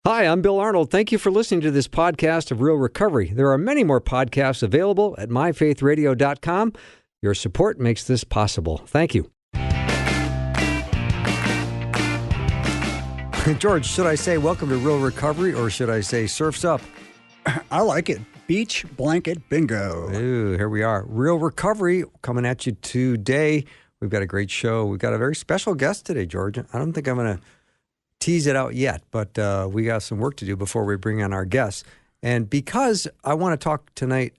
Hi, I'm Bill Arnold. Thank you for listening to this podcast of Real Recovery. There are many more podcasts available at myfaithradio.com. Your support makes this possible. Thank you. George, should I say welcome to Real Recovery or should I say surf's up? I like it. Beach blanket bingo. Ooh, here we are. Real Recovery coming at you today. We've got a great show. We've got a very special guest today, George. I don't think I'm going to tease it out yet, but we got some work to do before we bring on our guests. And because I want to talk tonight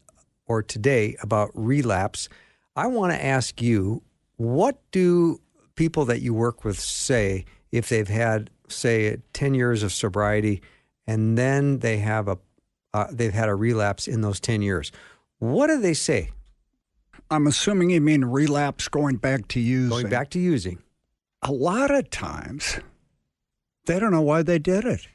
or today about relapse, I want to ask you, what do people that you work with say if they've had, say, 10 years of sobriety and then they have they've had a relapse in those 10 years? What do they say? I'm assuming you mean relapse going back to using. Going back to using. A lot of times, they don't know why they did it.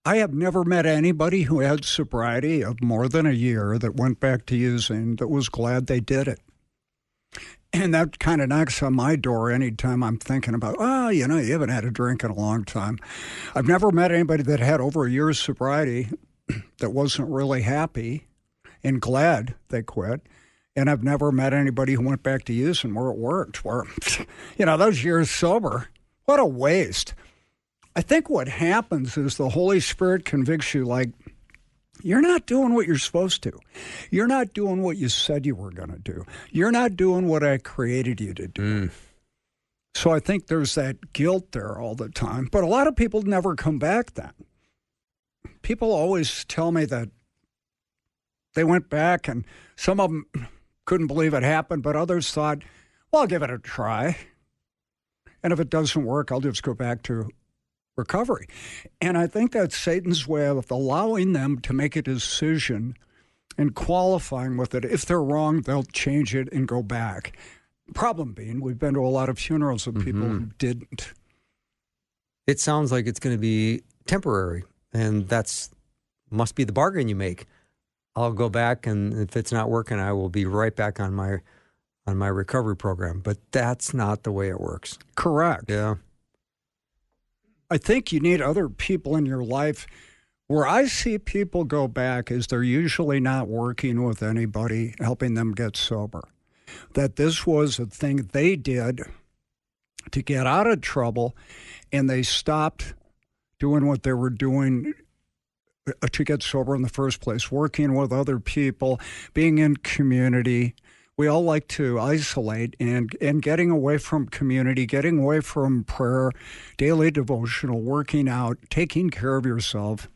I have never met anybody who had sobriety of more than a year that went back to using that was glad they did it. And that kind of knocks on my door anytime I'm thinking about, you haven't had a drink in a long time. I've never met anybody that had over a year's sobriety that wasn't really happy and glad they quit. And I've never met anybody who went back to using where it worked, where, those years sober, what a waste. I think what happens is the Holy Spirit convicts you like, you're not doing what you're supposed to. You're not doing what you said you were going to do. You're not doing what I created you to do. So I think there's that guilt there all the time. But a lot of people never come back then. People always tell me that they went back and some of them couldn't believe it happened, but others thought, well, I'll give it a try. And if it doesn't work, I'll just go back to recovery. And I think that's Satan's way of allowing them to make a decision and qualifying with it. If they're wrong, they'll change it and go back. Problem being, we've been to a lot of funerals of people who didn't. It sounds like it's going to be temporary, and that's must be the bargain you make. I'll go back, and if it's not working, I will be right back on my recovery program. But that's not the way it works. Correct. Yeah. I think you need other people in your life. Where I see people go back is they're usually not working with anybody, helping them get sober. That this was a thing they did to get out of trouble, and they stopped doing what they were doing to get sober in the first place, working with other people, being in community. We all like to isolate, and getting away from community, getting away from prayer, daily devotional, working out, taking care of yourself.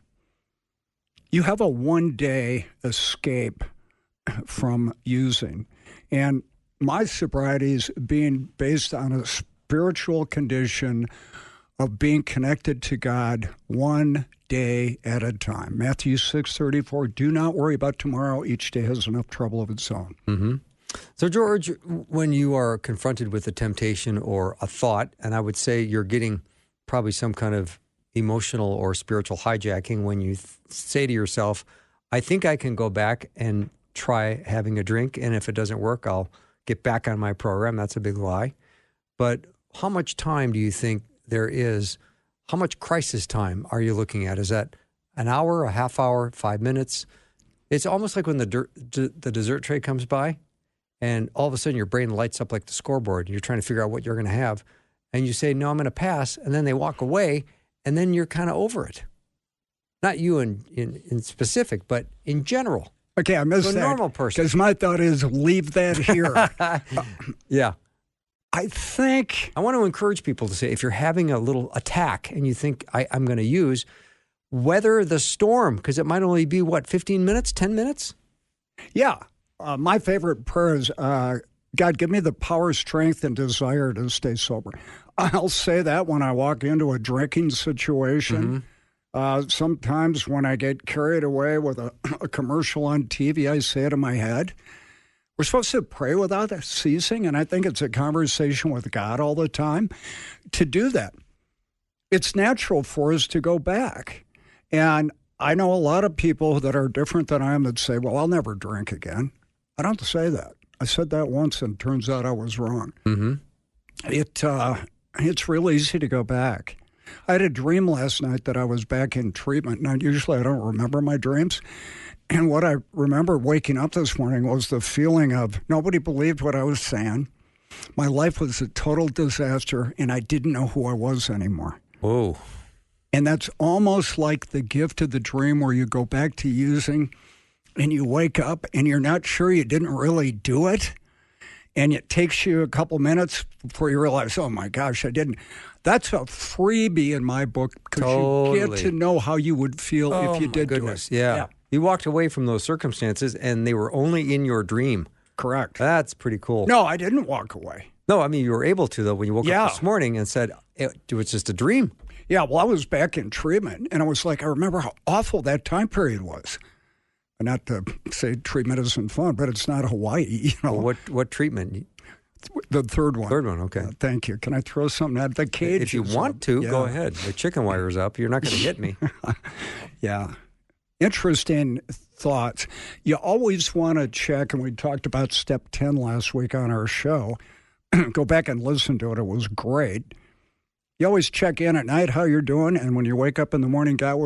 You have a one-day escape from using. And my sobriety is being based on a spiritual condition of being connected to God one day at a time. Matthew 6:34, do not worry about tomorrow. Each day has enough trouble of its own. Mm-hmm. So, George, when you are confronted with a temptation or a thought, and I would say you're getting probably some kind of emotional or spiritual hijacking when you say to yourself, I think I can go back and try having a drink, and if it doesn't work, I'll get back on my program. That's a big lie. But how much time do you think there is? How much crisis time are you looking at? Is that an hour, a half hour, 5 minutes? It's almost like when the dessert tray comes by, and all of a sudden your brain lights up like the scoreboard. You're trying to figure out what you're going to have. And you say, no, I'm going to pass. And then they walk away, and then you're kind of over it. Not you in specific, but in general. Okay, I missed that. A normal person. Because my thought is leave that here. Yeah. I think... I want to encourage people to say, if you're having a little attack and you think, I'm going to use, weather the storm, because it might only be, 15 minutes, 10 minutes? Yeah. My favorite prayer is, God, give me the power, strength, and desire to stay sober. I'll say that when I walk into a drinking situation. Sometimes when I get carried away with a commercial on TV, I say it in my head. We're supposed to pray without ceasing, and I think it's a conversation with God all the time. To do that, it's natural for us to go back. And I know a lot of people that are different than I am that say, well, I'll never drink again. I don't say that. I said that once, and it turns out I was wrong. Mm-hmm. It's real easy to go back. I had a dream last night that I was back in treatment. Now, usually I don't remember my dreams. And what I remember waking up this morning was the feeling of nobody believed what I was saying. My life was a total disaster, and I didn't know who I was anymore. Whoa. And that's almost like the gift of the dream where you go back to using and you wake up and you're not sure you didn't really do it. And it takes you a couple minutes before you realize, oh my gosh, I didn't. That's a freebie in my book because you get to know how you would feel if you did do it. Yeah. You walked away from those circumstances and they were only in your dream. Correct. That's pretty cool. No, I didn't walk away. No, I mean, you were able to, though, when you woke up this morning and said it was just a dream. Yeah, well, I was back in treatment, and I was like, I remember how awful that time period was. Not to say treatment isn't fun, but it's not Hawaii, you know. Well, what treatment? The third one. Third one, okay. Thank you. Can I throw something at the cage? If you want to, go ahead. The chicken wire's up. You're not going to hit me. Yeah. Interesting thoughts. You always want to check, and we talked about step 10 last week on our show. Go back and listen to it. It was great. You always check in at night how you're doing, and when you wake up in the morning, God,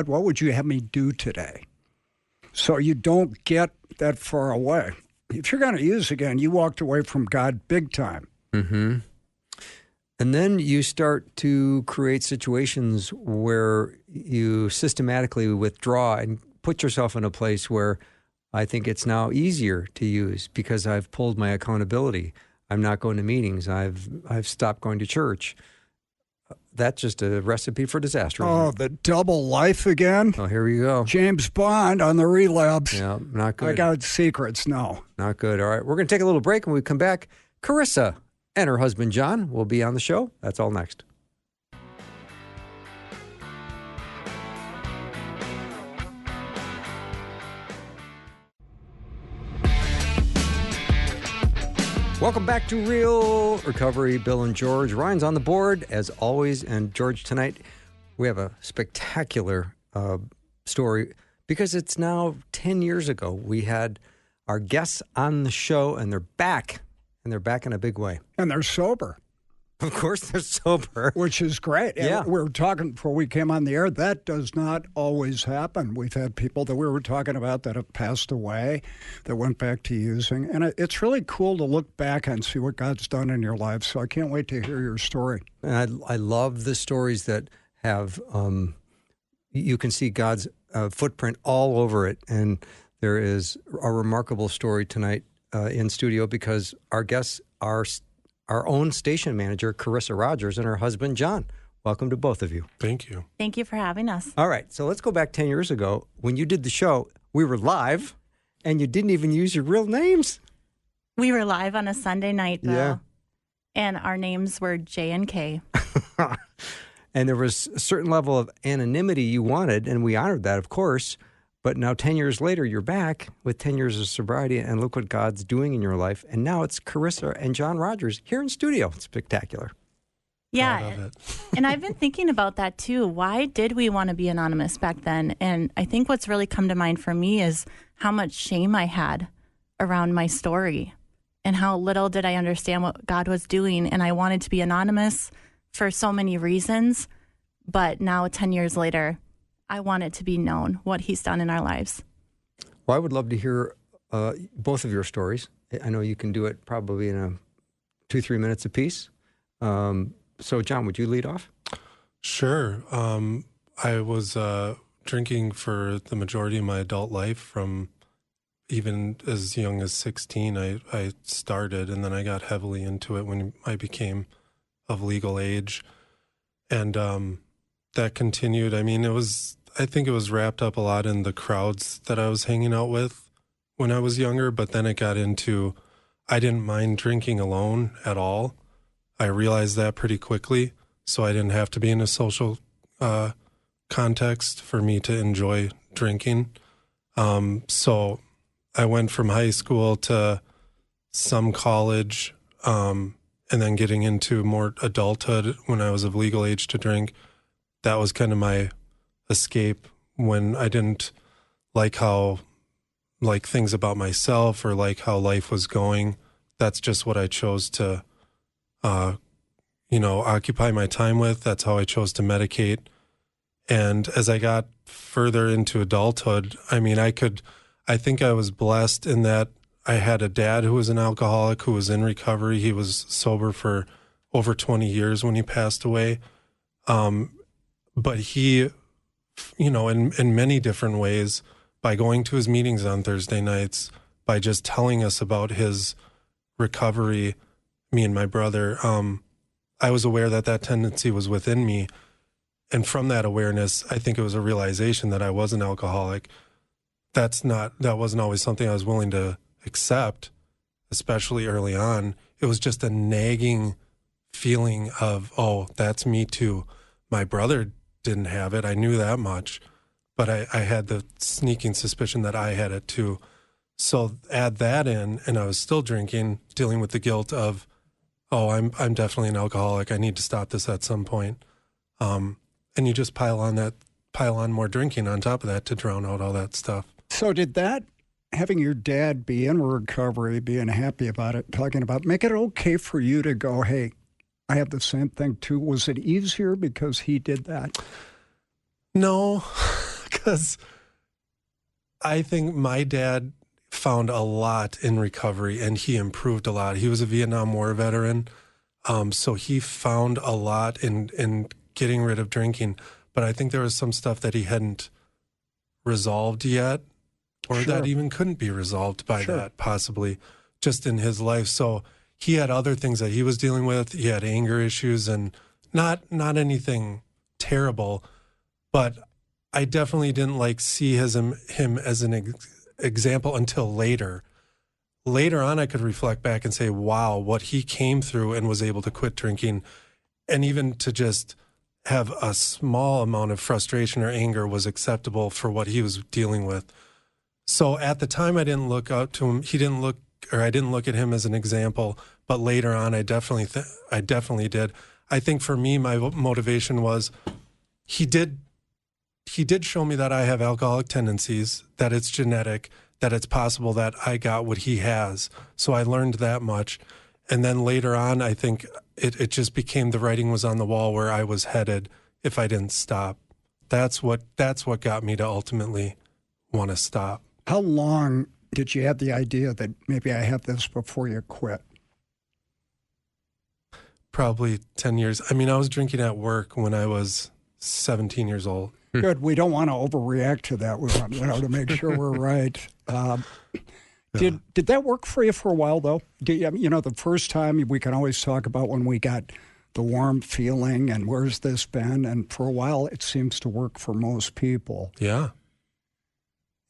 what would you have me do today? So you don't get that far away. If you're going to use again, you walked away from God big time. Mm-hmm. And then you start to create situations where you systematically withdraw and put yourself in a place where I think it's now easier to use because I've pulled my accountability. I'm not going to meetings. I've stopped going to church. That's just a recipe for disaster. Oh, the double life again? Oh, here we go. James Bond on the relapse. Yeah, not good. I got secrets, no. Not good. All right, we're going to take a little break. When we come back, Karisa and her husband, John, will be on the show. That's all next. Welcome back to Real Recovery. Bill and George. Ryan's on the board, as always. And George, tonight we have a spectacular story because it's now 10 years ago. We had our guests on the show, and they're back. And they're back in a big way. And they're sober. Of course, they're sober. Which is great. Yeah. And we were talking before we came on the air. That does not always happen. We've had people that we were talking about that have passed away, that went back to using. And it's really cool to look back and see what God's done in your life. So I can't wait to hear your story. And I love the stories that have, you can see God's footprint all over it. And there is a remarkable story tonight in studio because our guests are our own station manager, Karisa Rogers, and her husband, John. Welcome to both of you. Thank you. Thank you for having us. All right, so let's go back 10 years ago. When you did the show, we were live, and you didn't even use your real names. We were live on a Sunday night, Bill, Yeah. and our names were J and K. And there was a certain level of anonymity you wanted, and we honored that, of course. But now 10 years later, you're back with 10 years of sobriety, and look what God's doing in your life. And now it's Karisa and John Rogers here in studio. It's spectacular. Yeah, and I've been thinking about that too. Why did we want to be anonymous back then? And I think what's really come to mind for me is how much shame I had around my story and how little did I understand what God was doing. And I wanted to be anonymous for so many reasons. But now 10 years later, I want it to be known what he's done in our lives. Well, I would love to hear both of your stories. I know you can do it probably in 2-3 minutes apiece. So, John, would you lead off? Sure. I was drinking for the majority of my adult life. From even as young as 16, I started, and then I got heavily into it when I became of legal age. And that continued. I mean, I think it was wrapped up a lot in the crowds that I was hanging out with when I was younger, but then it got into, I didn't mind drinking alone at all. I realized that pretty quickly, so I didn't have to be in a social context for me to enjoy drinking. So I went from high school to some college, and then getting into more adulthood when I was of legal age to drink. That was kind of my escape when I didn't like things about myself or like how life was going. That's just what I chose to, occupy my time with. That's how I chose to medicate. And as I got further into adulthood, I think I was blessed in that I had a dad who was an alcoholic, who was in recovery. He was sober for over 20 years when he passed away. But he, in many different ways, by going to his meetings on Thursday nights, by just telling us about his recovery, me and my brother, I was aware that tendency was within me. And from that awareness, I think it was a realization that I was an alcoholic. That wasn't always something I was willing to accept, especially early on. It was just a nagging feeling of, oh, that's me too. My brother didn't have it. I knew that much, but I had the sneaking suspicion that I had it too. So add that in, and I was still drinking, dealing with the guilt of, oh, I'm definitely an alcoholic. I need to stop this at some point. And you just pile on more drinking on top of that to drown out all that stuff. So did that, having your dad be in recovery, being happy about it, talking about, make it okay for you to go, hey, I have the same thing too? Was it easier because he did that? No, because I think my dad found a lot in recovery and he improved a lot. He was a Vietnam War veteran, so he found a lot in getting rid of drinking. But I think there was some stuff that he hadn't resolved yet, or that even couldn't be resolved by that, possibly, just in his life. So he had other things that he was dealing with. He had anger issues, and not anything terrible, but I definitely didn't see him as an example until later. Later on, I could reflect back and say, wow, what he came through and was able to quit drinking, and even to just have a small amount of frustration or anger was acceptable for what he was dealing with. So at the time, I didn't look up to him. I didn't look at him as an example. But later on, I definitely did. I think for me, my motivation was he did show me that I have alcoholic tendencies, that it's genetic, that it's possible that I got what he has. So I learned that much. And then later on, I think it just became the writing was on the wall where I was headed if I didn't stop. That's what got me to ultimately want to stop. How long did you have the idea that maybe I have this before you quit? Probably 10 years. I mean, I was drinking at work when I was 17 years old. Good. We don't want to overreact to that. We want to make sure we're right. Did that work for you for a while, though? The first time, we can always talk about when we got the warm feeling and where's this been? And for a while, it seems to work for most people. Yeah.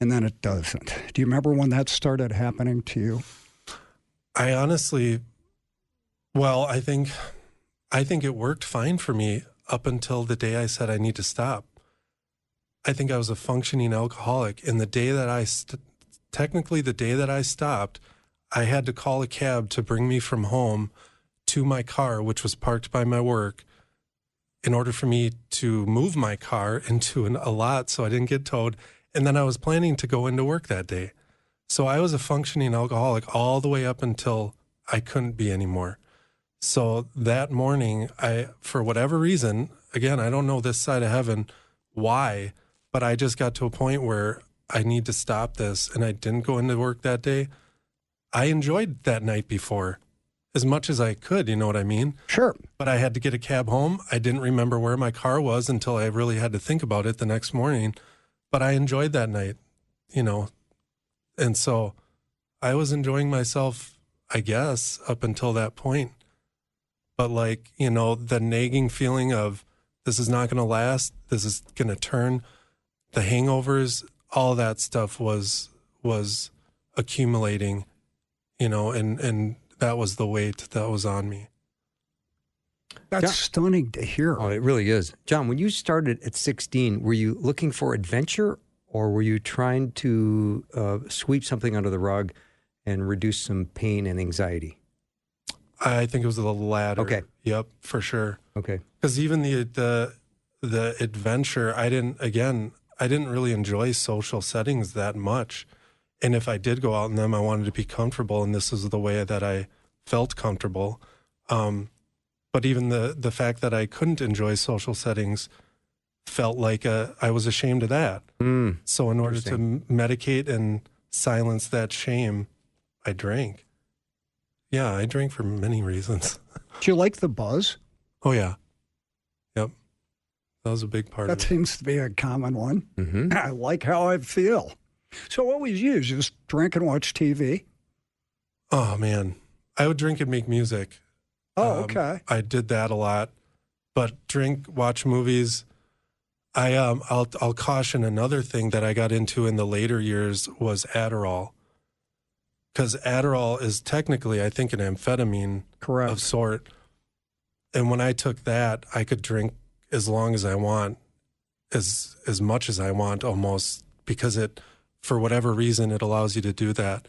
And then it doesn't. Do you remember when that started happening to you? I honestly, I think it worked fine for me up until the day I said I need to stop. I think I was a functioning alcoholic. And the day that technically the day that I stopped, I had to call a cab to bring me from home to my car, which was parked by my work, in order for me to move my car into a lot so I didn't get towed. And then I was planning to go into work that day. So I was a functioning alcoholic all the way up until I couldn't be anymore. So that morning, for whatever reason, again, I don't know this side of heaven why, but I just got to a point where I need to stop this, and I didn't go into work that day. I enjoyed that night before as much as I could, you know what I mean? Sure. But I had to get a cab home. I didn't remember where my car was until I really had to think about it the next morning. But I enjoyed that night, and so I was enjoying myself, I guess, up until that point. But the nagging feeling of this is not going to last, this is going to turn, the hangovers, all that stuff was accumulating, and that was the weight that was on me. That's stunning to hear. Oh, it really is. John, when you started at 16, were you looking for adventure, or were you trying to sweep something under the rug and reduce some pain and anxiety? I think it was the latter. Okay. Yep, for sure. Okay. Because even the adventure, I didn't really enjoy social settings that much. And if I did go out in them, I wanted to be comfortable, and this is the way that I felt comfortable. But even the fact that I couldn't enjoy social settings felt like I was ashamed of that. So in order to medicate and silence that shame, I drank. Yeah, I drank for many reasons. Do you like the buzz? Oh, yeah. Yep. That was a big part of That it. seems to be a common one. Mm-hmm. I like how I feel. So what would you just drink and watch TV? Oh, man. I would drink and make music. Oh, okay. I did that a lot. But drink, watch movies. I'll caution another thing that I got into in the later years was Adderall. Because Adderall is technically, I think, an amphetamine Correct. of sort. And when I took that, I could drink as long as I want, as much as I want almost, because it, for whatever reason, it allows you to do that.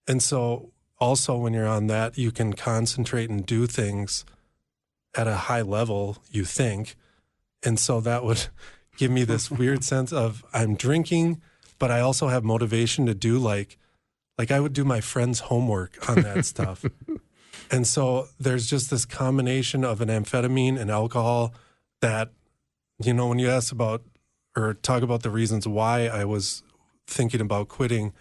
And so also when you're on that, you can concentrate and do things at a high level, you think. And so that would give me this weird sense of I'm drinking, but I also have motivation to do like I would do my friend's homework on that stuff. And so there's just this combination of an amphetamine and alcohol that, you know, when you ask about or talk about the reasons why I was thinking about quitting,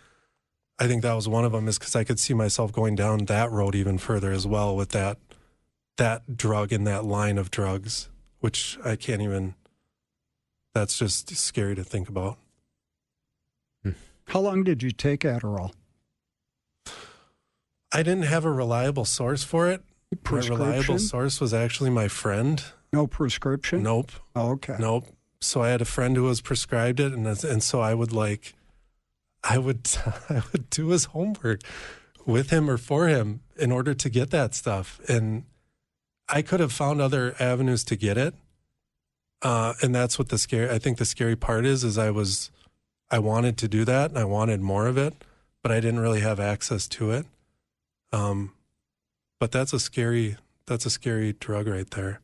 I think that was one of them, is because I could see myself going down that road even further as well with that drug and that line of drugs, which I can't even, that's just scary to think about. How long did you take Adderall? I didn't have a reliable source for it. My reliable source was actually my friend. No prescription? Nope. Oh, okay. Nope. So I had a friend who was prescribed it, and so I would I would do his homework with him or for him in order to get that stuff. And I could have found other avenues to get it. And that's what I think the scary part is I wanted to do that and I wanted more of it, but I didn't really have access to it. But that's a scary drug right there.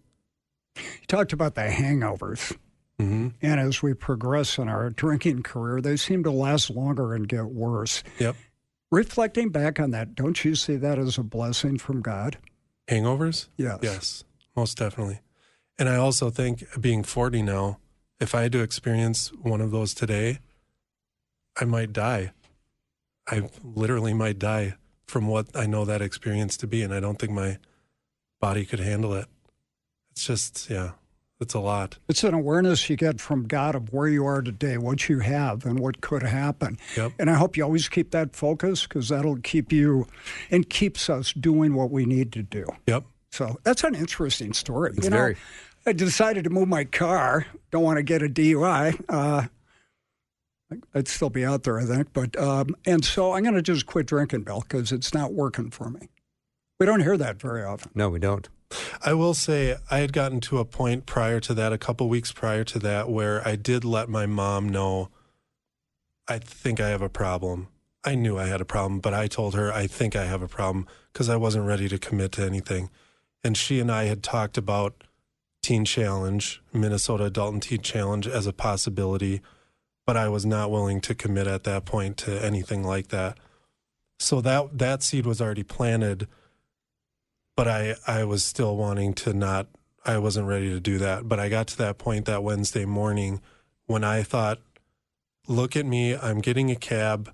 You talked about the hangovers. Mm-hmm. And as we progress in our drinking career, they seem to last longer and get worse. Yep. Reflecting back on that, don't you see that as a blessing from God? Hangovers? Yes. Yes, most definitely. And I also think, being 40 now, if I had to experience one of those today, I might die. I literally might die from what I know that experience to be, and I don't think my body could handle it. It's just, yeah, it's a lot. It's an awareness you get from God of where you are today, what you have, and what could happen. Yep. And I hope you always keep that focus, because that'll keep you and keeps us doing what we need to do. Yep. So that's an interesting story. It's very. I decided to move my car. Don't want to get a DUI. I'd still be out there, I think. But and so I'm going to just quit drinking, Bill, because it's not working for me. We don't hear that very often. No, we don't. I will say I had gotten to a point prior to that, a couple weeks prior to that, where I did let my mom know, I think I have a problem. I knew I had a problem, but I told her I think I have a problem because I wasn't ready to commit to anything. And she and I had talked about Teen Challenge, Minnesota Adult and Teen Challenge, as a possibility, but I was not willing to commit at that point to anything like that. So that seed was already planted, but I was still wanting to not, I wasn't ready to do that. But I got to that point that Wednesday morning when I thought, look at me, I'm getting a cab,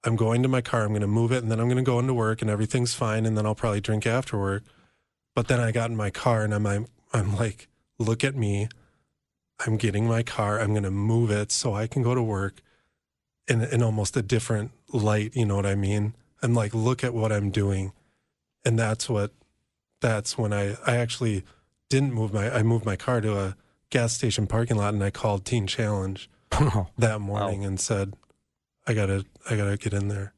I'm going to my car, I'm going to move it, and then I'm going to go into work, and everything's fine, and then I'll probably drink after work. But then I got in my car, and I'm like, look at me, I'm getting my car, I'm going to move it so I can go to work in almost a different light, you know what I mean? I'm like, look at what I'm doing. And that's when I actually didn't I moved my car to a gas station parking lot, and I called Teen Challenge that morning and said, I gotta get in there.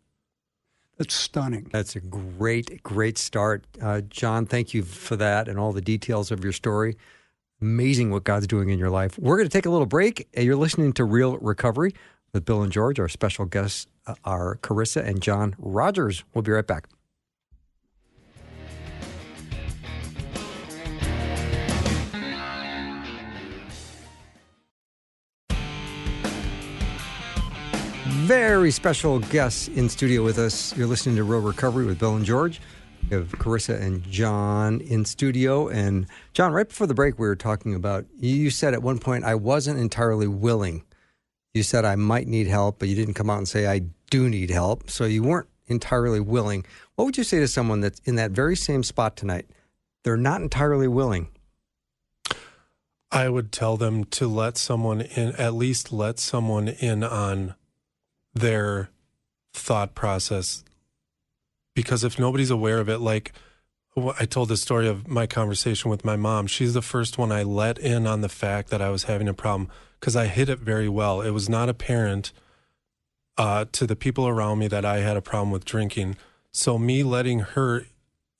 That's stunning. That's a great start. John, thank you for that and all the details of your story. Amazing what God's doing in your life. We're going to take a little break. You're listening to Real Recovery with Bill and George. Our special guests are Karisa and John Rogers. We'll be right back. Very special guests in studio with us. You're listening to Real Recovery with Bill and George. We have Karisa and John in studio. And John, right before the break, we were talking about, you said at one point, I wasn't entirely willing. You said I might need help, but you didn't come out and say I do need help. So you weren't entirely willing. What would you say to someone that's in that very same spot tonight? They're not entirely willing. I would tell them to let someone in, at least let someone in on their thought process. Because if nobody's aware of it, like I told the story of my conversation with my mom, she's the first one I let in on the fact that I was having a problem because I hid it very well. It was not apparent to the people around me that I had a problem with drinking. So me letting her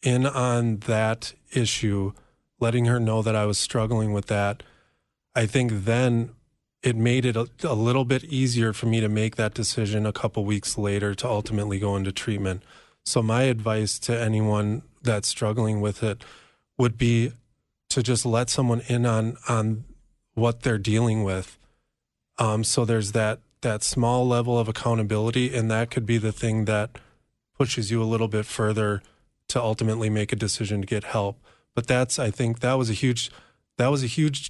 in on that issue, letting her know that I was struggling with that, I think then it made it a little bit easier for me to make that decision a couple weeks later to ultimately go into treatment. So my advice to anyone that's struggling with it would be to just let someone in on what they're dealing with. So there's that small level of accountability, and that could be the thing that pushes you a little bit further to ultimately make a decision to get help. But I think that was a huge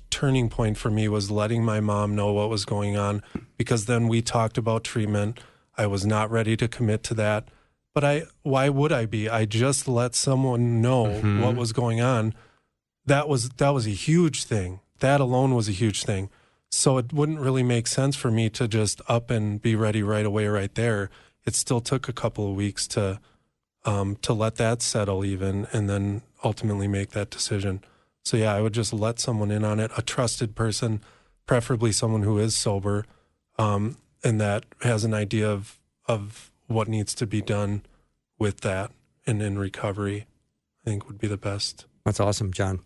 turning point for me, was letting my mom know what was going on, because then we talked about treatment. I was not ready to commit to that. But why would I be? I just let someone know what was going on. That was a huge thing. That alone was a huge thing. So it wouldn't really make sense for me to just up and be ready right away, right there. It still took a couple of weeks to let that settle even, and then ultimately make that decision. So yeah, I would just let someone in on it, a trusted person, preferably someone who is sober, and that has an idea of what needs to be done with that and in recovery, I think would be the best. That's awesome, John.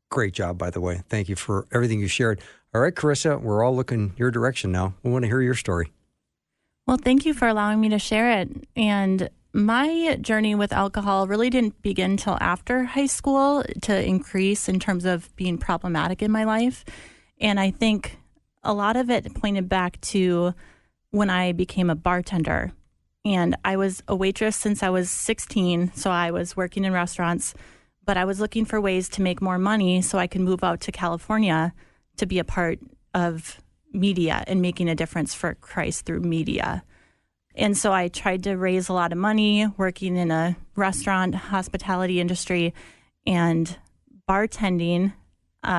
Great job, by the way. Thank you for everything you shared. All right, Karisa, we're all looking your direction now. We want to hear your story. Well, thank you for allowing me to share it. And my journey with alcohol really didn't begin till after high school to increase in terms of being problematic in my life. And I think a lot of it pointed back to when I became a bartender. And I was a waitress since I was 16, so I was working in restaurants, but I was looking for ways to make more money so I could move out to California to be a part of media and making a difference for Christ through media. And so I tried to raise a lot of money working in a restaurant, hospitality industry, and bartending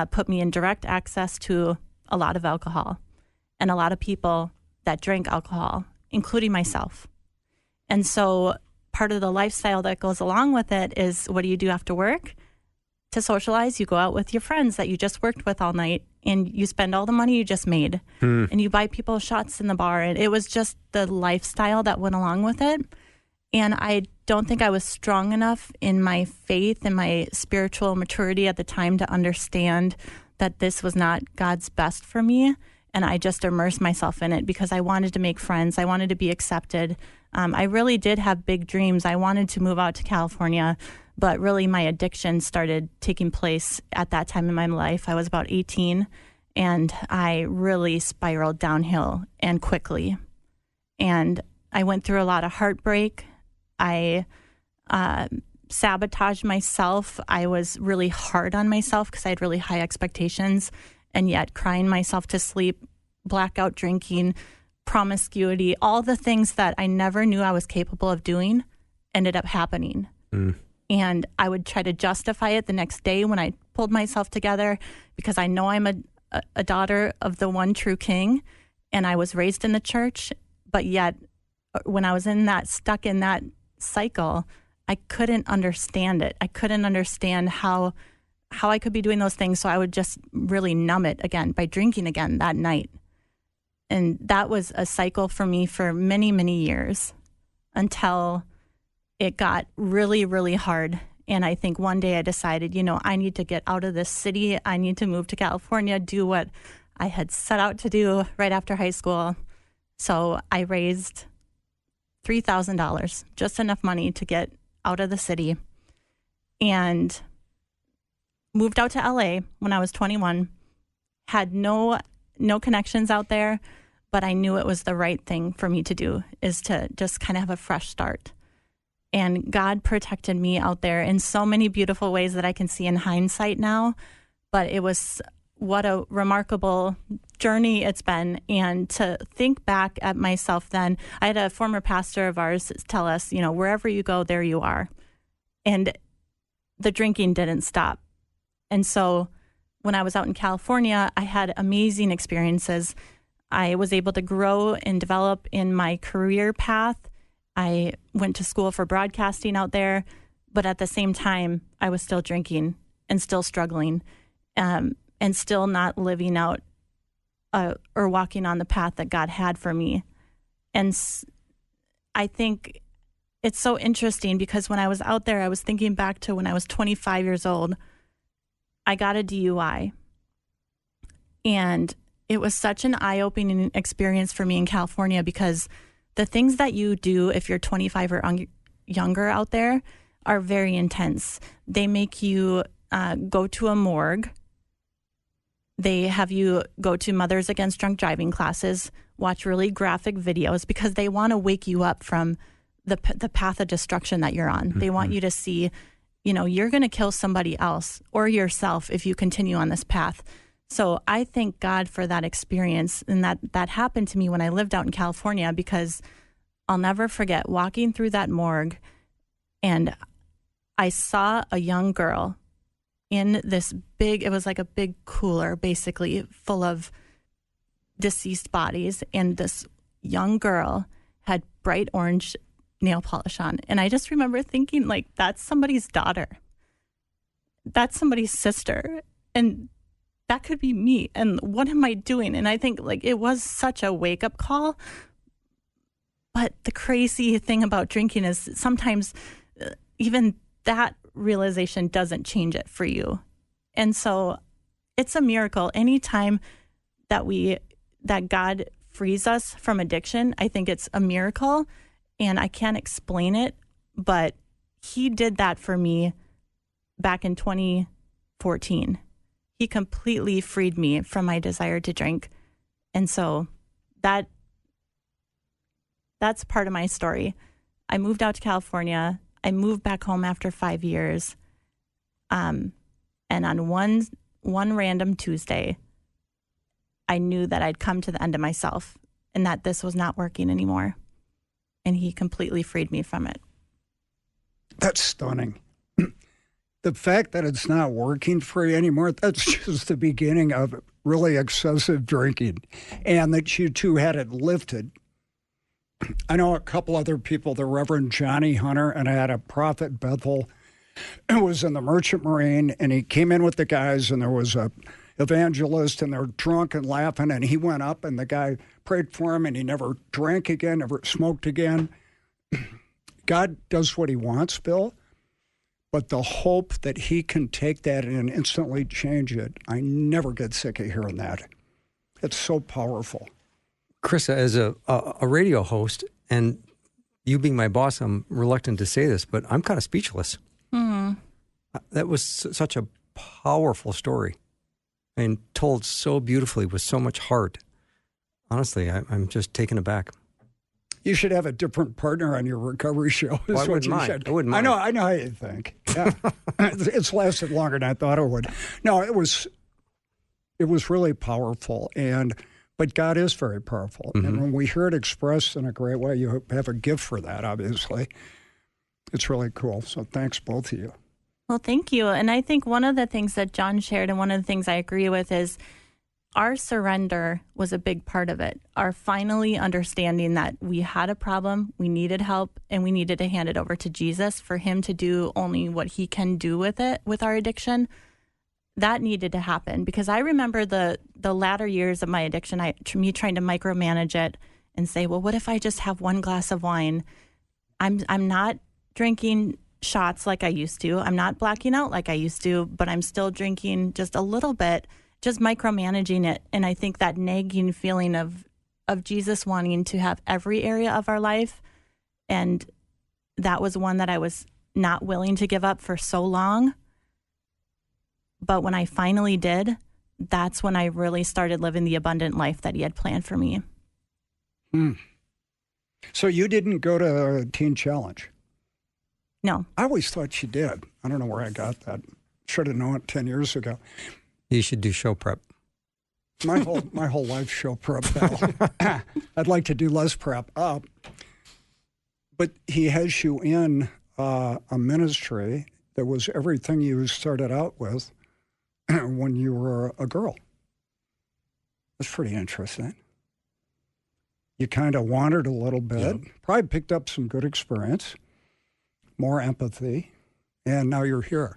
put me in direct access to a lot of alcohol and a lot of people that drank alcohol, including myself. And so part of the lifestyle that goes along with it is, what do you do after work? To socialize, you go out with your friends that you just worked with all night, and you spend all the money you just made, and you buy people shots in the bar. And it was just the lifestyle that went along with it. And I don't think I was strong enough in my faith and my spiritual maturity at the time to understand that this was not God's best for me. And I just immersed myself in it because I wanted to make friends. I wanted to be accepted. I really did have big dreams. I wanted to move out to California, but really my addiction started taking place at that time in my life. I was about 18, and I really spiraled downhill and quickly. And I went through a lot of heartbreak. I sabotaged myself. I was really hard on myself because I had really high expectations, and yet crying myself to sleep, blackout drinking, promiscuity, all the things that I never knew I was capable of doing ended up happening. And I would try to justify it the next day when I pulled myself together, because I know I'm a daughter of the one true King, and I was raised in the church. But yet, when I was stuck in that cycle, I couldn't understand it. I couldn't understand how I could be doing those things. So I would just really numb it again by drinking again that night. And that was a cycle for me for many, many years, until it got really, really hard. And I think one day I decided, I need to get out of this city. I need to move to California, do what I had set out to do right after high school. So I raised $3,000, just enough money to get out of the city, and moved out to LA when I was 21. Had no connections out there, but I knew it was the right thing for me to do, is to just kind of have a fresh start. And God protected me out there in so many beautiful ways that I can see in hindsight now. But it was what a remarkable journey it's been. And to think back at myself then, I had a former pastor of ours tell us, wherever you go, there you are. And the drinking didn't stop. And so when I was out in California, I had amazing experiences. I was able to grow and develop in my career path. I went to school for broadcasting out there, but at the same time, I was still drinking and still struggling, and still not living out or walking on the path that God had for me. And I think it's so interesting because when I was out there, I was thinking back to when I was 25 years old. I got a DUI, and it was such an eye-opening experience for me in California because the things that you do if you're 25 or younger out there are very intense. They make you go to a morgue. They have you go to Mothers Against Drunk Driving classes, watch really graphic videos because they want to wake you up from the path of destruction that you're on. Mm-hmm. They want you to see, you're going to kill somebody else or yourself if you continue on this path. So I thank God for that experience, and that happened to me when I lived out in California, because I'll never forget walking through that morgue, and I saw a young girl in this it was like a big cooler, basically, full of deceased bodies, and this young girl had bright orange nail polish on. And I just remember thinking, like, that's somebody's daughter. That's somebody's sister. And that could be me. And what am I doing? And I think, like, it was such a wake-up call. But the crazy thing about drinking is sometimes even that realization doesn't change it for you. And so it's a miracle. Anytime that God frees us from addiction, I think it's a miracle. And I can't explain it, but he did that for me back in 2014. He completely freed me from my desire to drink. And so that's part of my story. I moved out to California. I moved back home after 5 years. And on one random Tuesday, I knew that I'd come to the end of myself and that this was not working anymore. And he completely freed me from it. That's stunning. The fact that it's not working for you anymore, that's just the beginning of really excessive drinking. And that you two had it lifted. I know a couple other people, the Reverend Johnny Hunter, and I had a prophet, Bethel, who was in the Merchant Marine, and he came in with the guys, and there was a evangelist, and they're drunk and laughing, and he went up, and the guy prayed for him, and he never drank again, never smoked again. God does what he wants, Bill. But the hope that he can take that and instantly change it, I never get sick of hearing that. It's so powerful. Karisa, as a radio host, and you being my boss, I'm reluctant to say this, but I'm kind of speechless. Mm-hmm. That was such a powerful story, and told so beautifully with so much heart. Honestly, I'm just taken aback. You should have a different partner on your recovery show. Well, I wouldn't mind. I wouldn't mind. I know how you think. Yeah. It's lasted longer than I thought it would. No, it was really powerful, but God is very powerful. Mm-hmm. And when we hear it expressed in a great way, you have a gift for that, obviously. It's really cool. So thanks, both of you. Well, thank you. And I think one of the things that John shared, and one of the things I agree with, is our surrender was a big part of it. Our finally understanding that we had a problem, we needed help, and we needed to hand it over to Jesus for him to do only what he can do with it, with our addiction. That needed to happen, because I remember the latter years of my addiction, me trying to micromanage it and say, well, what if I just have one glass of wine? I'm not drinking shots like I used to. I'm not blacking out like I used to, but I'm still drinking just a little bit, just micromanaging it. And I think that nagging feeling of Jesus wanting to have every area of our life, and that was one that I was not willing to give up for so long. But when I finally did, that's when I really started living the abundant life that he had planned for me. So you didn't go to a teen challenge? No. I always thought she did. I don't know where I got that. Should have known it 10 years ago. You should do show prep. My whole life show prep. I'd like to do less prep. But he has you in a ministry that was everything you started out with when you were a girl. That's pretty interesting. You kind of wandered a little bit, probably picked up some good experience, more empathy, and now you're here.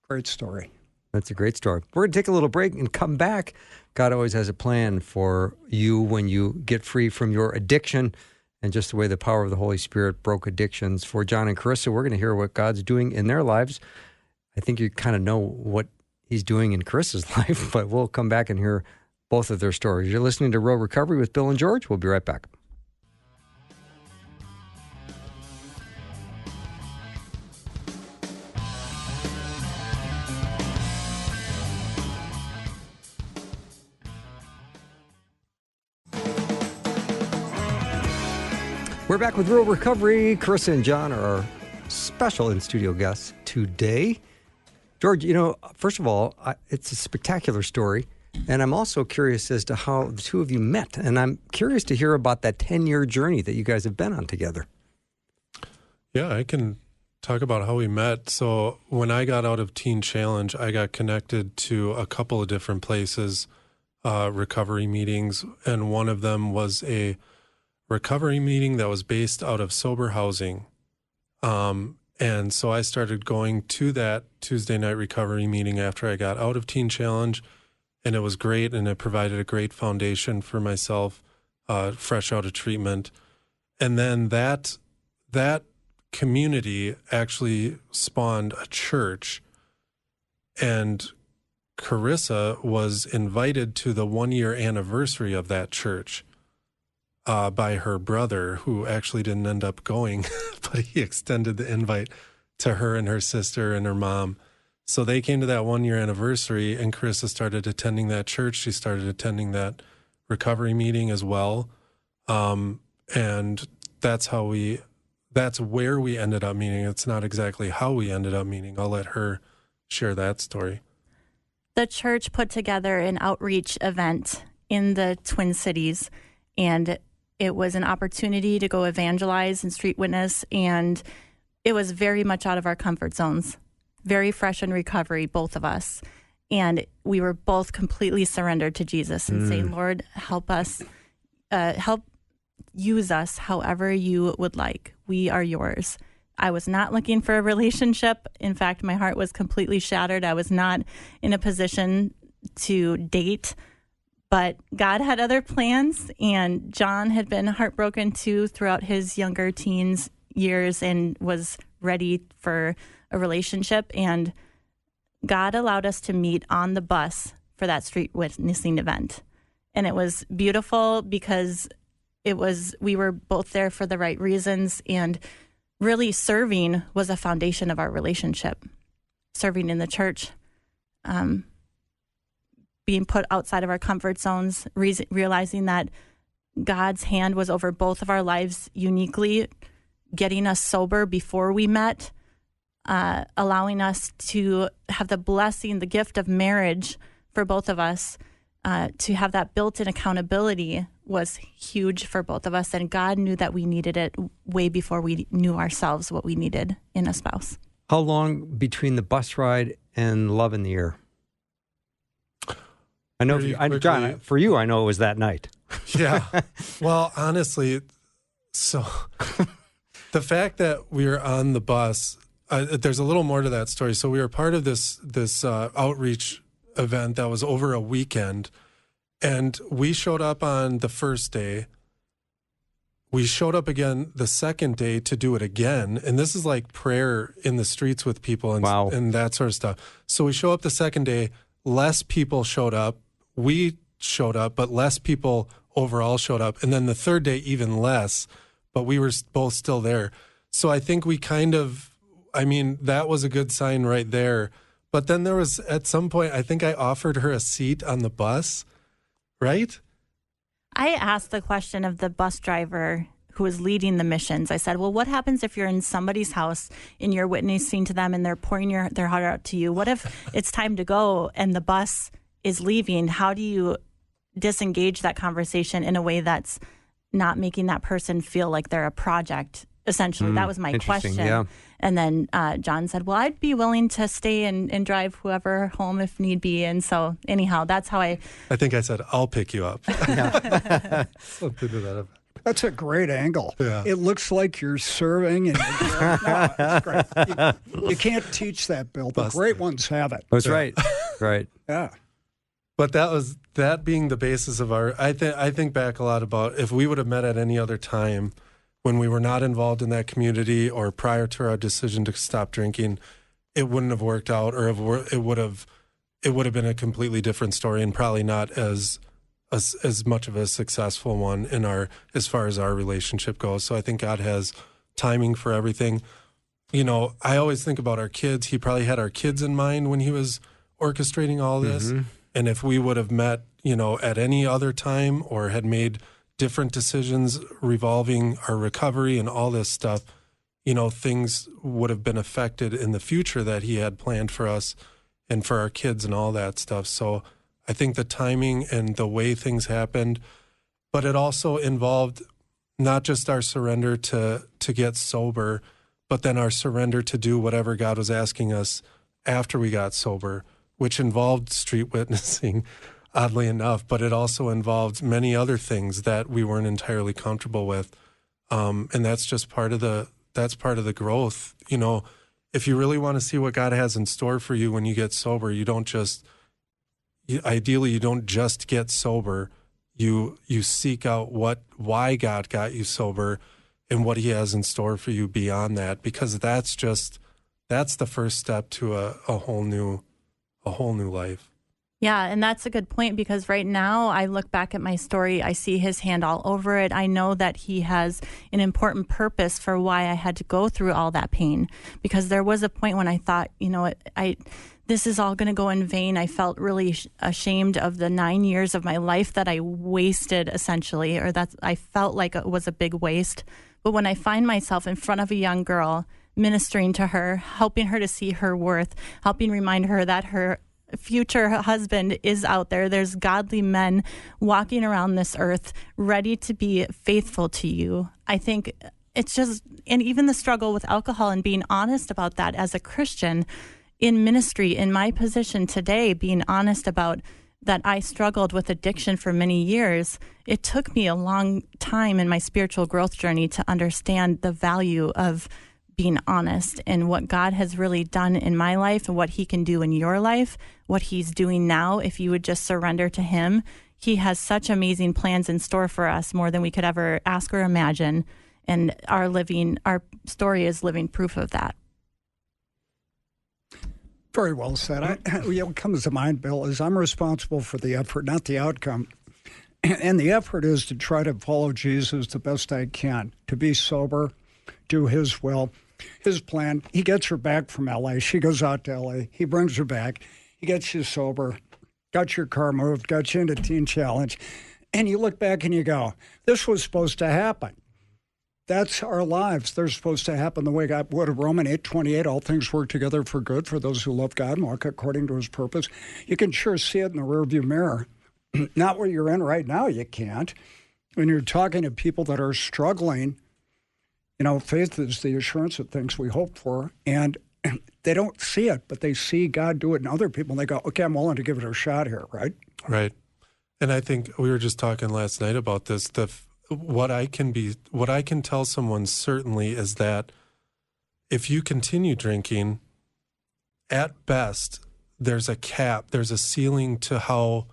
Great story. That's a great story. We're going to take a little break and come back. God always has a plan for you when you get free from your addiction and just the way the power of the Holy Spirit broke addictions. For John and Karisa, we're going to hear what God's doing in their lives. I think you kind of know what he's doing in Karisa's life, but we'll come back and hear both of their stories. You're listening to Real Recovery with Bill and George. We'll be right back. We're back with Real Recovery. Karisa and John are our special in-studio guests today. George, first of all, it's a spectacular story, and I'm also curious as to how the two of you met, and I'm curious to hear about that 10-year journey that you guys have been on together. Yeah, I can talk about how we met. So when I got out of Teen Challenge, I got connected to a couple of different places, recovery meetings, and one of them was a recovery meeting that was based out of sober housing. And so I started going to that Tuesday night recovery meeting after I got out of Teen Challenge, and it was great, and it provided a great foundation for myself, fresh out of treatment. And then that community actually spawned a church, and Karisa was invited to the 1-year anniversary of that church by her brother, who actually didn't end up going, but he extended the invite to her and her sister and her mom. So they came to that 1-year anniversary, and Karisa started attending that church. She started attending that recovery meeting as well. And that's where we ended up meeting. It's not exactly how we ended up meeting. I'll let her share that story. The church put together an outreach event in the Twin Cities, and it was an opportunity to go evangelize and street witness, and it was very much out of our comfort zones, very fresh in recovery, both of us. And we were both completely surrendered to Jesus and saying, Lord, help us, help use us however you would like. We are yours. I was not looking for a relationship. In fact, my heart was completely shattered. I was not in a position to date. But God had other plans, and John had been heartbroken too throughout his younger teens years and was ready for a relationship. And God allowed us to meet on the bus for that street witnessing event. And it was beautiful because we were both there for the right reasons, and really serving was a foundation of our relationship. Serving in the church, being put outside of our comfort zones, realizing that God's hand was over both of our lives uniquely, getting us sober before we met, allowing us to have the blessing, the gift of marriage for both of us, to have that built-in accountability was huge for both of us. And God knew that we needed it way before we knew ourselves what we needed in a spouse. How long between the bus ride and love in the air? I know, John, for you, I know it was that night. Yeah. Well, honestly, so the fact that we were on the bus, there's a little more to that story. So we were part of this outreach event that was over a weekend, and we showed up on the first day. We showed up again the second day to do it again, and this is like prayer in the streets with people and that sort of stuff. So we show up the second day, less people showed up. We showed up, but less people overall showed up. And then the third day, even less, but we were both still there. So I think we that was a good sign right there. But then there was, at some point, I think I offered her a seat on the bus, right? I asked the question of the bus driver who was leading the missions. I said, well, what happens if you're in somebody's house and you're witnessing to them and they're pouring their heart out to you? What if it's time to go and the bus is leaving? How do you disengage that conversation in a way that's not making that person feel like they're a project? Essentially, that was my question. Yeah. And then John said, well, I'd be willing to stay and drive whoever home if need be. And so anyhow, that's how I think I said, I'll pick you up. Something to that effect. That's a great angle. Yeah. It looks like you're serving. And no, it's great. You can't teach that, Bill. The great ones have it. That's right. Right. Yeah. But that being the basis of our, I think back a lot about if we would have met at any other time when we were not involved in that community or prior to our decision to stop drinking, it wouldn't have worked out, or it would have been a completely different story and probably not as much of a successful one as far as our relationship goes. So I think God has timing for everything. You know, I always think about our kids. He probably had our kids in mind when he was orchestrating all this. Mm-hmm. And if we would have met, you know, at any other time or had made different decisions revolving our recovery and all this stuff, you know, things would have been affected in the future that he had planned for us and for our kids and all that stuff. So I think the timing and the way things happened, but it also involved not just our surrender to get sober, but then our surrender to do whatever God was asking us after we got sober, which involved street witnessing, oddly enough, but it also involved many other things that we weren't entirely comfortable with. And that's just part of the growth. You know, if you really want to see what God has in store for you when you get sober, ideally you don't just get sober. You seek out why God got you sober and what he has in store for you beyond that, because that's the first step to a whole new life. Yeah, and that's a good point, because right now I look back at my story, I see his hand all over it. I know that he has an important purpose for why I had to go through all that pain, because there was a point when I thought, you know, this is all going to go in vain. I felt really ashamed of the 9 years of my life that I wasted, essentially, or that I felt like it was a big waste. But when I find myself in front of a young girl, ministering to her, helping her to see her worth, helping remind her that her future husband is out there. There's godly men walking around this earth ready to be faithful to you. I think it's just, and even the struggle with alcohol and being honest about that as a Christian in ministry, in my position today, being honest about that I struggled with addiction for many years. It took me a long time in my spiritual growth journey to understand the value of being honest and what God has really done in my life and what he can do in your life, what he's doing now. If you would just surrender to him, he has such amazing plans in store for us, more than we could ever ask or imagine. And our story is living proof of that. Very well said. What comes to mind, Bill, is I'm responsible for the effort, not the outcome. And the effort is to try to follow Jesus the best I can, to be sober, do his will, his plan. He gets her back from L.A. She goes out to L.A. He brings her back. He gets you sober, got your car moved, got you into Teen Challenge. And you look back and you go, this was supposed to happen. That's our lives. They're supposed to happen the way God would. Romans 8:28, all things work together for good for those who love God and walk according to his purpose. You can sure see it in the rearview mirror. Not where you're in right now, you can't. When you're talking to people that are struggling, you know, faith is the assurance of things we hope for, and they don't see it, but they see God do it in other people, and they go, okay, I'm willing to give it a shot here, right? Right. And I think we were just talking last night about this. What I can tell someone certainly is that if you continue drinking, at best, there's a cap, there's a ceiling to how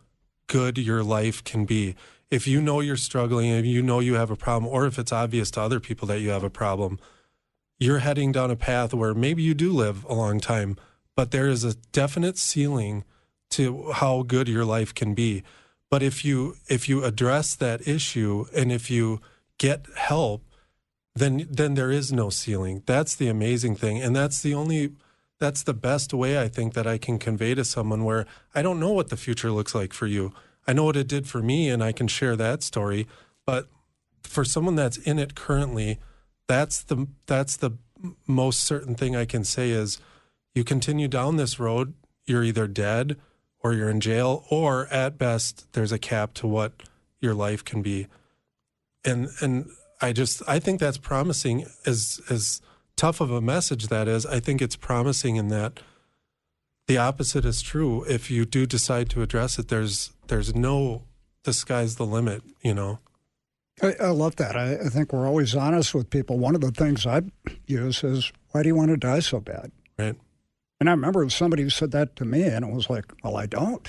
good your life can be. If you know you're struggling, if you know you have a problem, or if it's obvious to other people that you have a problem, you're heading down a path where maybe you do live a long time, but there is a definite ceiling to how good your life can be. But if you address that issue and if you get help, then there is no ceiling. That's the amazing thing. And that's the best way I think that I can convey to someone, where I don't know what the future looks like for you. I know what it did for me, and I can share that story. But for someone that's in it currently, that's the most certain thing I can say is you continue down this road, you're either dead or you're in jail, or at best there's a cap to what your life can be. And I think that's promising. As tough of a message that is, I think it's promising in that the opposite is true. If you do decide to address it, there's no, the sky's the limit, you know. I love that. I think we're always honest with people. One of the things I use is, why do you want to die so bad? Right. And I remember somebody who said that to me, and it was like, well, I don't.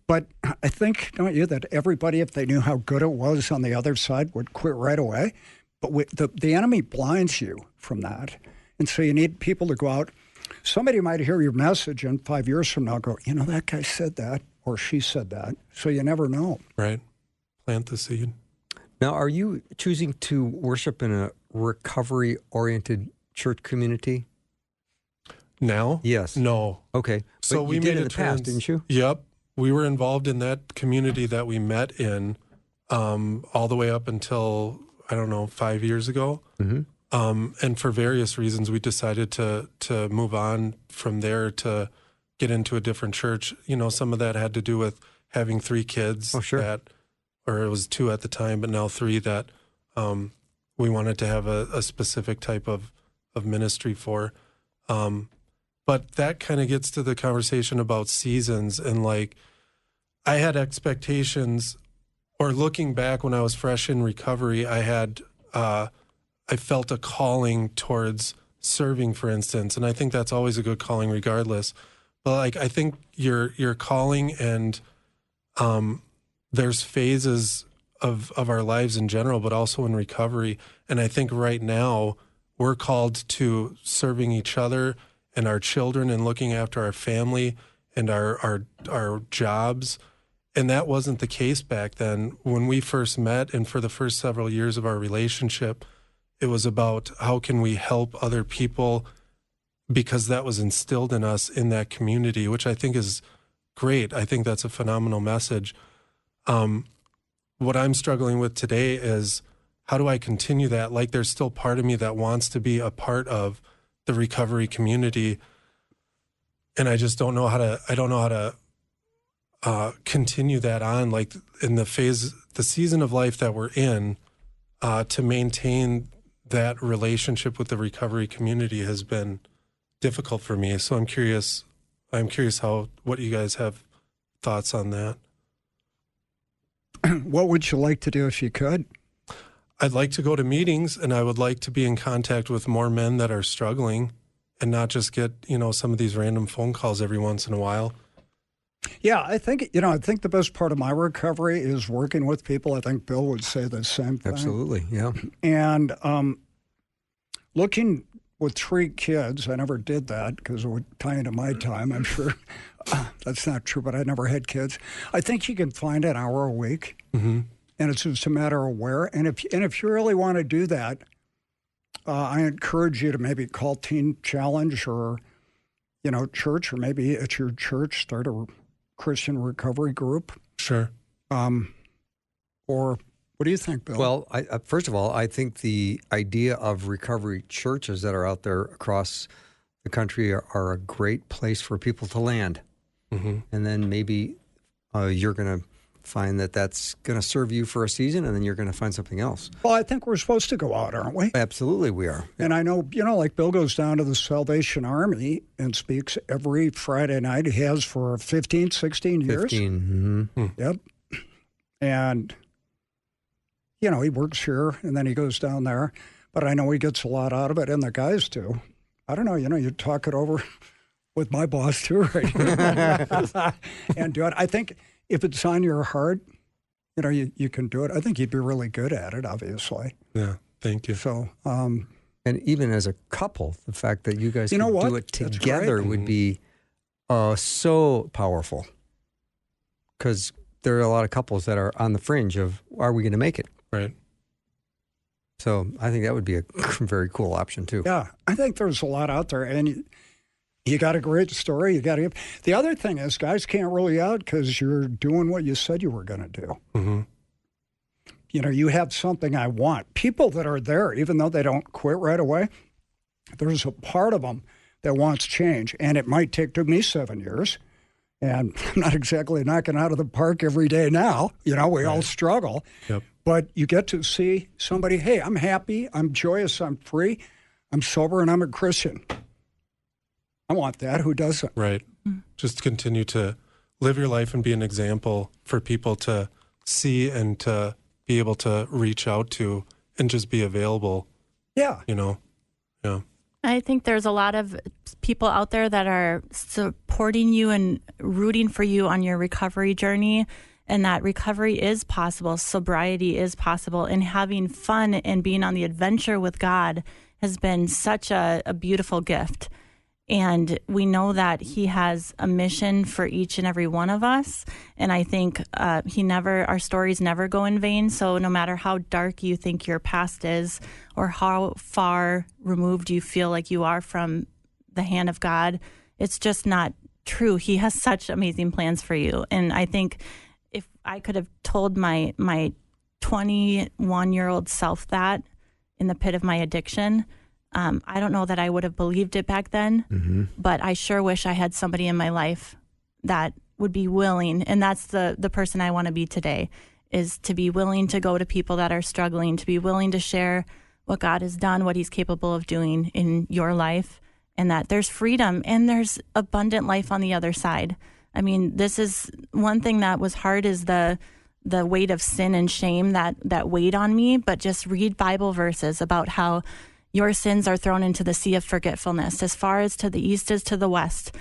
But I think, don't you, that everybody, if they knew how good it was on the other side, would quit right away. But the enemy blinds you from that. And so you need people to go out. Somebody might hear your message and 5 years from now go, you know, that guy said that or she said that. So you never know. Right. Plant the seed. Now, are you choosing to worship in a recovery-oriented church community? Now? Yes. No. Okay. So but we you made did in a the past, didn't you? Yep. We were involved in that community that we met in all the way up until, 5 years ago. Mm-hmm. And for various reasons, we decided to move on from there to get into a different church. You know, some of that had to do with having 3 kids. Oh, sure. Or it was 2 at the time, but now 3 that we wanted to have a specific type of ministry for. But that kind of gets to the conversation about seasons. And like, I had expectations, or looking back when I was fresh in recovery, I felt a calling towards serving, for instance. And I think that's always a good calling regardless. But like, I think your calling, and there's phases of our lives in general, but also in recovery. And I think right now we're called to serving each other and our children and looking after our family and our jobs. And that wasn't the case back then. When we first met, and for the first several years of our relationship, it was about how can we help other people, because that was instilled in us in that community, which I think is great. I think that's a phenomenal message. What I'm struggling with today is, how do I continue that? Like, there's still part of me that wants to be a part of the recovery community, and I just don't know how to continue that on, like in the season of life that we're in, to maintain that relationship with the recovery community has been difficult for me. So I'm curious what you guys have thoughts on that. What would you like to do if you could? I'd like to go to meetings, and I would like to be in contact with more men that are struggling, and not just get, some of these random phone calls every once in a while. Yeah, I think the best part of my recovery is working with people. I think Bill would say the same thing. Absolutely, yeah. And looking with 3 kids, I never did that because it would tie into my time, I'm sure. That's not true, but I never had kids. I think you can find an hour a week, and it's just a matter of where. And if you really want to do that, I encourage you to maybe call Teen Challenge or, church, or maybe at your church, start a Christian recovery group. Sure. Or what do you think, Bill? Well, first of all, I think the idea of recovery churches that are out there across the country are a great place for people to land. Mm-hmm. And then maybe you're going to find that that's going to serve you for a season, and then you're going to find something else. Well, I think we're supposed to go out, aren't we? Absolutely, we are. And I know, like Bill goes down to the Salvation Army and speaks every Friday night. He has for 15, 16 years. 15. Mm-hmm. Yep. And, he works here, and then he goes down there. But I know he gets a lot out of it, and the guys do. I don't know, you talk it over with my boss too, right? And do it. I think if it's on your heart, you can do it. I think you'd be really good at it, obviously. Yeah, thank you. So, and even as a couple, the fact that you guys can do it together would be so powerful. Because there are a lot of couples that are on the fringe of, are we going to make it? Right. So I think that would be a very cool option too. Yeah, I think there's a lot out there, and you got a great story. You got to. The other thing is, guys can't rule you out because you're doing what you said you were going to do. Mm-hmm. You have something I want. People that are there, even though they don't quit right away, there's a part of them that wants change. And it might take to me 7 years. And I'm not exactly knocking out of the park every day now. We all struggle. Yep. But you get to see somebody, hey, I'm happy, I'm joyous, I'm free, I'm sober, and I'm a Christian. I want that. Who doesn't? Right. Just continue to live your life and be an example for people to see and to be able to reach out to and just be available. Yeah. Yeah. I think there's a lot of people out there that are supporting you and rooting for you on your recovery journey, and that recovery is possible, sobriety is possible, and having fun and being on the adventure with God has been such a beautiful gift. And we know that he has a mission for each and every one of us. And I think our stories never go in vain. So no matter how dark you think your past is or how far removed you feel like you are from the hand of God, it's just not true. He has such amazing plans for you. And I think if I could have told my 21-year-old self that in the pit of my addiction, I don't know that I would have believed it back then, but I sure wish I had somebody in my life that would be willing, and that's the person I want to be today, is to be willing to go to people that are struggling, to be willing to share what God has done, what he's capable of doing in your life, and that there's freedom and there's abundant life on the other side. I mean, this is one thing that was hard is the weight of sin and shame that weighed on me, but just read Bible verses about how your sins are thrown into the sea of forgetfulness. As far as to the east is to the west,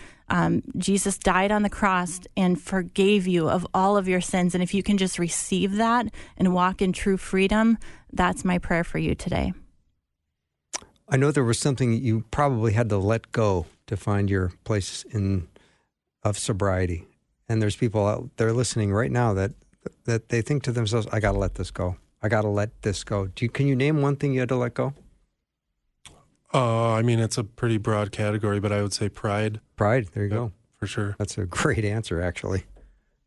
Jesus died on the cross and forgave you of all of your sins. And if you can just receive that and walk in true freedom, that's my prayer for you today. I know there was something you probably had to let go to find your place of sobriety. And there's people out there listening right now that they think to themselves, I got to let this go. I got to let this go. Can you name one thing you had to let go? I mean, it's a pretty broad category, but I would say pride. Pride, there you go. For sure. That's a great answer, actually.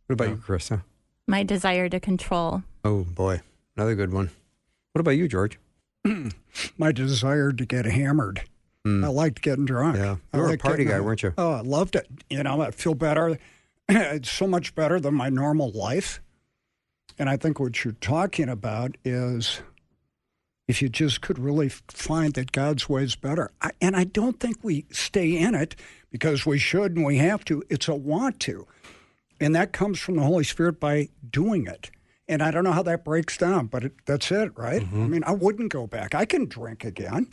What about you, Karisa? My desire to control. Oh, boy. Another good one. What about you, George? My desire to get hammered. I liked getting drunk. Yeah. You were a party guy, weren't you? Oh, I loved it. I feel better. It's so much better than my normal life. And I think what you're talking about is if you just could really find that God's way is better. And I don't think we stay in it because we should and we have to. It's a want to. And that comes from the Holy Spirit by doing it. And I don't know how that breaks down, but that's it, right? I mean, I wouldn't go back. I can drink again.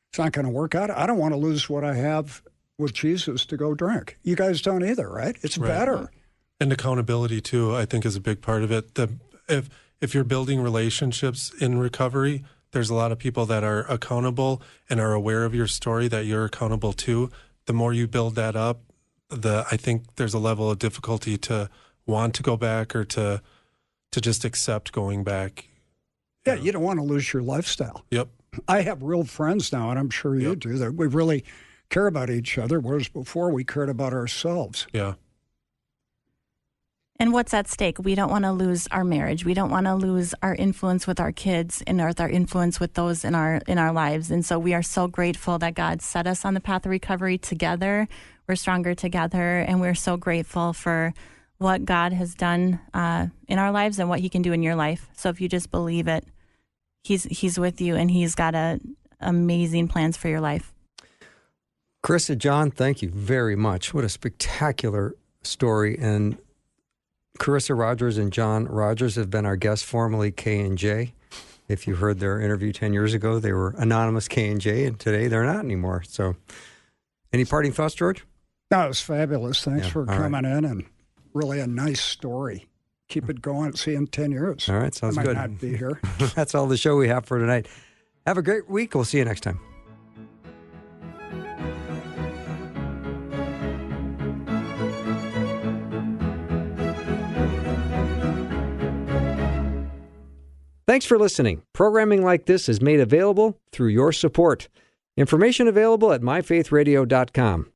It's not going to work out. I don't want to lose what I have with Jesus to go drink. You guys don't either, right? It's better. And accountability, too, I think is a big part of it. If you're building relationships in recovery, there's a lot of people that are accountable and are aware of your story that you're accountable to. The more you build that up, I think there's a level of difficulty to want to go back or to just accept going back. Yeah, you don't want to lose your lifestyle. Yep. I have real friends now, and I'm sure you do, that we really care about each other, whereas before we cared about ourselves. Yeah. And what's at stake? We don't want to lose our marriage. We don't want to lose our influence with our kids and our influence with those in our lives. And so we are so grateful that God set us on the path of recovery together. We're stronger together, and we're so grateful for what God has done in our lives and what he can do in your life. So if you just believe it, he's with you, and he's got amazing plans for your life. Karisa and John, thank you very much. What a spectacular story. And Karisa Rogers and John Rogers have been our guests, formerly K&J. If you heard their interview 10 years ago, they were anonymous K&J, and today they're not anymore. So any parting thoughts, George? No, it was fabulous. Thanks for coming in, and really a nice story. Keep it going. See you in 10 years. All right, sounds good. I might not be here. That's all the show we have for tonight. Have a great week. We'll see you next time. Thanks for listening. Programming like this is made available through your support. Information available at myfaithradio.com.